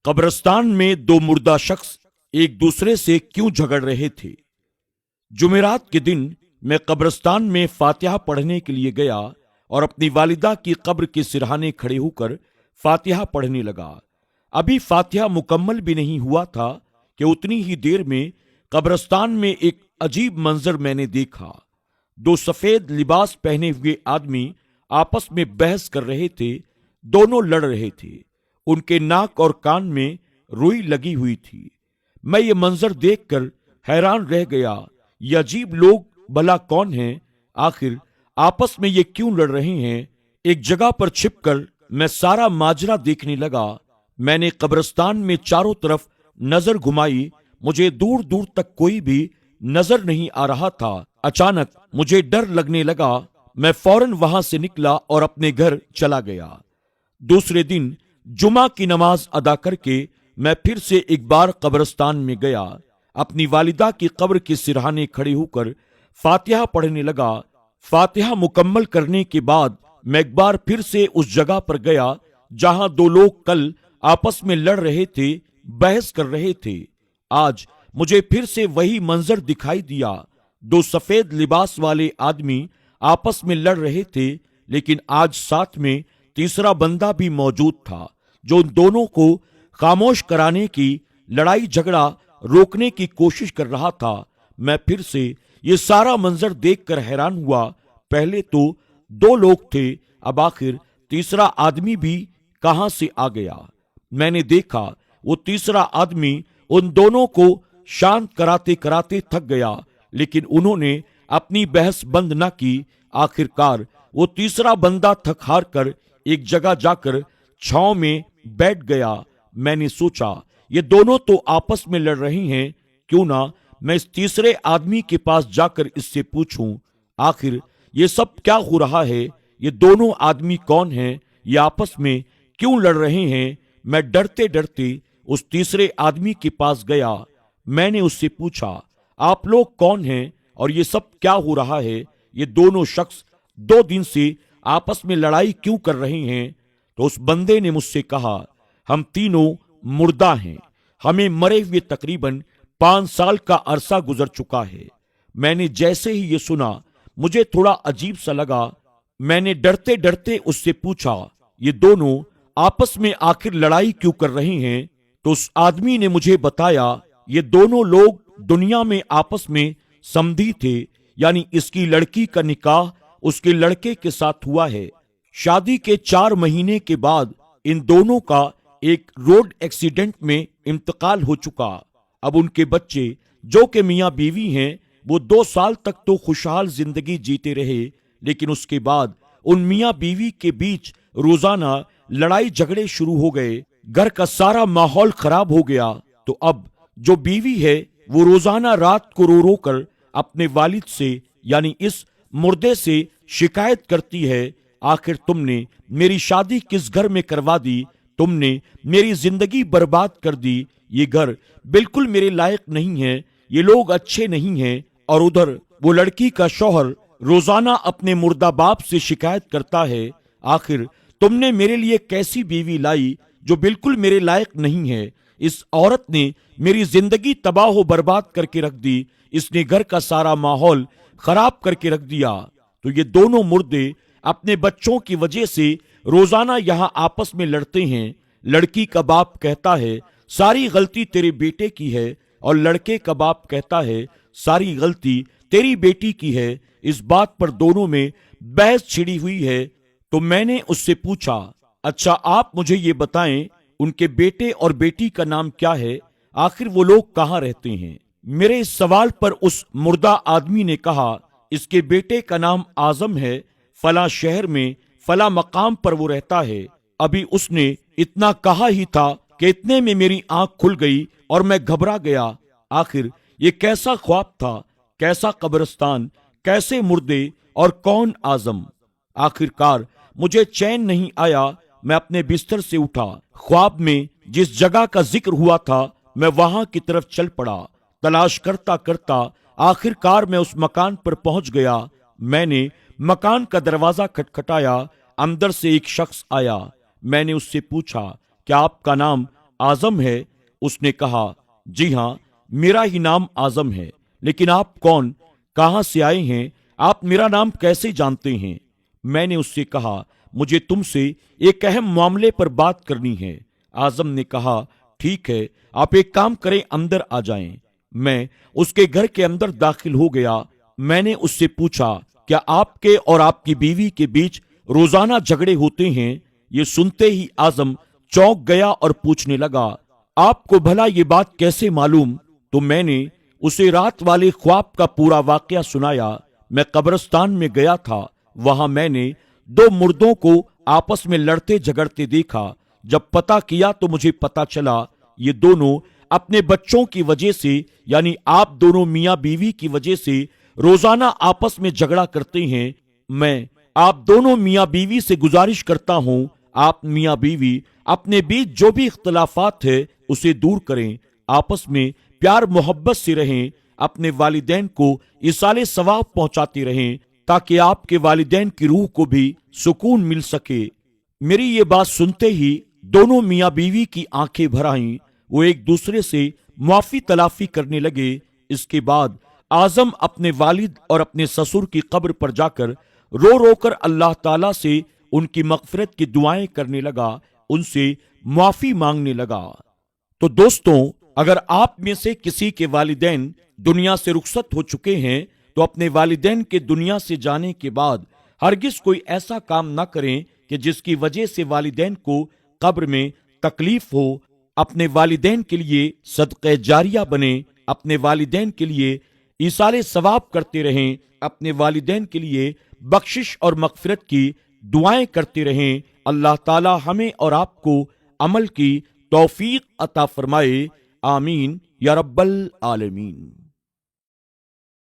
कब्रिस्तान में दो मुर्दा शख्स एक दूसरे से क्यों झगड़ रहे थे। जुमेरात के दिन मैं कब्रिस्तान में फातिहा पढ़ने के लिए गया और अपनी वालिदा की कब्र के सिरहाने खड़े होकर फातिहा पढ़ने लगा। अभी फातिहा मुकम्मल भी नहीं हुआ था कि उतनी ही देर में कब्रिस्तान में एक अजीब मंजर मैंने देखा। दो सफेद लिबास पहने हुए आदमी आपस में बहस कर रहे थे। दोनों लड़ रहे थे। उनके नाक और कान में रुई लगी हुई थी। मैं ये मंजर देखकर हैरान रह गया। ये अजीब लोग भला कौन हैं? आखिर आपस में ये क्यों लड़ रहे हैं? एक जगह पर छिपकर मैं सारा माजरा देखने लगा। मैंने कब्रिस्तान में चारों तरफ नजर घुमाई। मुझे दूर दूर तक कोई भी नजर नहीं आ रहा था। अचानक मुझे डर लगने लगा। मैं फौरन वहां से निकला और अपने घर चला गया। दूसरे दिन जुमा की नमाज अदा करके मैं फिर से एक बार कब्रिस्तान में गया। अपनी वालिदा की कब्र के सिरहाने खड़े होकर फातिहा पढ़ने लगा। फातिहा मुकम्मल करने के बाद मैं एक बार फिर से उस जगह पर गया जहां दो लोग कल आपस में लड़ रहे थे, बहस कर रहे थे। आज मुझे फिर से वही मंजर दिखाई दिया। दो सफेद लिबास वाले आदमी आपस में लड़ रहे थे, लेकिन आज साथ में तीसरा बंदा भी मौजूद था जो उन दोनों को खामोश कराने की, लड़ाई झगड़ा रोकने की कोशिश कर रहा था। मैं फिर से ये सारा मंजर देखकर हैरान हुआ। पहले तो दो लोग थे, अब आखिर तीसरा आदमी भी कहां से आ गया। मैंने देखा वो तीसरा आदमी उन दोनों को शांत कराते कराते थक गया, लेकिन उन्होंने अपनी बहस बंद न की। आखिरकार वो तीसरा बंदा थक हार कर एक जगह जाकर छांव में बैठ गया। मैंने सोचा ये दोनों तो आपस में लड़ रही हैं, क्यों ना मैं इस तीसरे आदमी के पास जाकर इससे पूछूं आखिर ये सब क्या हो रहा है। ये दोनों आदमी कौन हैं? ये आपस में क्यों लड़ रहे हैं? मैं डरते डरते उस तीसरे आदमी के पास गया। मैंने उससे पूछा आप लोग कौन हैं और ये सब क्या हो रहा है? ये दोनों शख्स 2 दिन से आपस में लड़ाई क्यों कर रहे हैं? तो उस बंदे ने मुझसे कहा हम तीनों मुर्दा हैं। हमें मरे हुए तकरीबन 5 साल का अरसा गुजर चुका है। मैंने जैसे ही ये सुना मुझे थोड़ा अजीब सा लगा। मैंने डरते डरते उससे पूछा ये दोनों आपस में आखिर लड़ाई क्यों कर रहे हैं? तो उस आदमी ने मुझे बताया ये दोनों लोग दुनिया में आपस में समधी थे, यानी इसकी लड़की का निकाह उसके लड़के के साथ हुआ है। शादी के 4 महीने के बाद इन दोनों का एक रोड एक्सीडेंट में इंतकाल हो चुका। अब उनके बच्चे जो कि मियां बीवी हैं, वो 2 साल तक तो खुशहाल जिंदगी जीते रहे, लेकिन उसके बाद उन मियां बीवी के बीच रोजाना लड़ाई झगड़े शुरू हो गए। घर का सारा माहौल खराब हो गया। तो अब जो बीवी है वो रोजाना रात को रो रो कर अपने वालिद से यानी इस मुर्दे से शिकायत करती है आखिर तुमने मेरी शादी किस घर में करवा दी? तुमने मेरी जिंदगी बर्बाद कर दी। ये घर बिल्कुल मेरे लायक नहीं है। ये लोग अच्छे नहीं हैं। और उधर वो लड़की का शौहर रोजाना अपने मुर्दा बाप से शिकायत करता है आखिर तुमने मेरे लिए कैसी बीवी लाई जो बिल्कुल मेरे लायक नहीं है। इस औरत ने मेरी जिंदगी तबाह बर्बाद करके रख दी। इसने घर का सारा माहौल खराब करके रख दिया। तो ये दोनों मुर्दे अपने बच्चों की वजह से रोजाना यहाँ आपस में लड़ते हैं। लड़की का बाप कहता है सारी गलती तेरे बेटे की है, और लड़के का बाप कहता है सारी गलती तेरी बेटी की है। इस बात पर दोनों में बहस छिड़ी हुई है। तो मैंने उससे पूछा अच्छा आप मुझे ये बताएं उनके बेटे और बेटी का नाम क्या है? आखिर वो लोग कहाँ रहते हैं? मेरे इस सवाल पर उस मुर्दा आदमी ने कहा इसके बेटे का नाम आजम है, फला शहर में फला मकाम पर वो रहता है। अभी उसने इतना कहा ही था कि इतने में मेरी आंख खुल गई और मैं घबरा गया। आखिर ये कैसा ख्वाब था? कैसा कब्रिस्तान, कैसे मुर्दे और कौन आजम? आखिरकार मुझे चैन नहीं आया। मैं अपने बिस्तर से उठा। ख्वाब में जिस जगह का जिक्र हुआ था मैं वहां की तरफ चल पड़ा। तलाश करता करता आखिरकार मैं उस मकान पर पहुंच गया। मैंने मकान का दरवाजा खटखटाया। अंदर से एक शख्स आया। मैंने उससे पूछा क्या आपका नाम आजम है? उसने कहा, जी हां, मेरा ही नाम आजम है। लेकिन आप कौन, कहां से आए हैं, आप मेरा नाम कैसे जानते हैं? मैंने उससे कहा, मुझे तुमसे एक अहम मामले पर बात करनी है। आजम ने कहा, ठीक है, आप एक काम करें, अंदर आ जाएं। मैं उसके घर के अंदर दाखिल हो गया। मैंने उससे पूछा, क्या आपके और आपकी बीवी के बीच रोजाना झगड़े होते हैं? ये सुनते ही आजम चौंक गया और पूछने लगा, आपको भला ये बात कैसे मालूम? तो मैंने उसे रात वाले ख्वाब का पूरा वाकया सुनाया। मैं कब्रिस्तान में गया था, वहां मैंने दो मुर्दों को आपस में लड़ते झगड़ते देखा। जब पता किया तो मुझे पता चला ये दोनों अपने बच्चों की वजह से, यानी आप दोनों मियां बीवी की वजह से रोजाना आपस में झगड़ा करते हैं। मैं आप दोनों मियां बीवी से गुजारिश करता हूं, आप मियां बीवी अपने बीच जो भी इख्तलाफात है उसे दूर करें, आपस में प्यार मोहब्बत से रहें, अपने वालिदैन को इसाले सवाब पहुंचाते रहें, ताकि आपके वालिदैन की रूह को भी सुकून मिल सके। मेरी ये बात सुनते ही दोनों मियां बीवी की आंखें भर आईं। वो एक दूसरे से माफी तलाफी करने लगे। इसके बाद आजम अपने वालिद और अपने ससुर की कब्र पर जाकर रो रो कर अल्लाह ताला से उनकी मगफिरत की दुआएं करने लगा, उनसे माफी मांगने लगा। तो दोस्तों, अगर आप में से किसी के वालिदैन दुनिया से रुखसत हो चुके हैं तो अपने वालिदैन के दुनिया से जाने के बाद हरगिज कोई ऐसा काम ना करें कि जिसकी वजह से वालिदैन को कब्र में तकलीफ हो। अपने वालिदैन के लिए सदक़े जारिया बने, अपने वालिदैन के लिए ईसाले सवाब करते रहें, अपने वालिदैन के लिए बख्शिश और मगफिरत की दुआएं करते रहें। अल्लाह ताला हमें और आपको अमल की तौफीक अता फरमाए। आमीन या रब्बल आलमीन।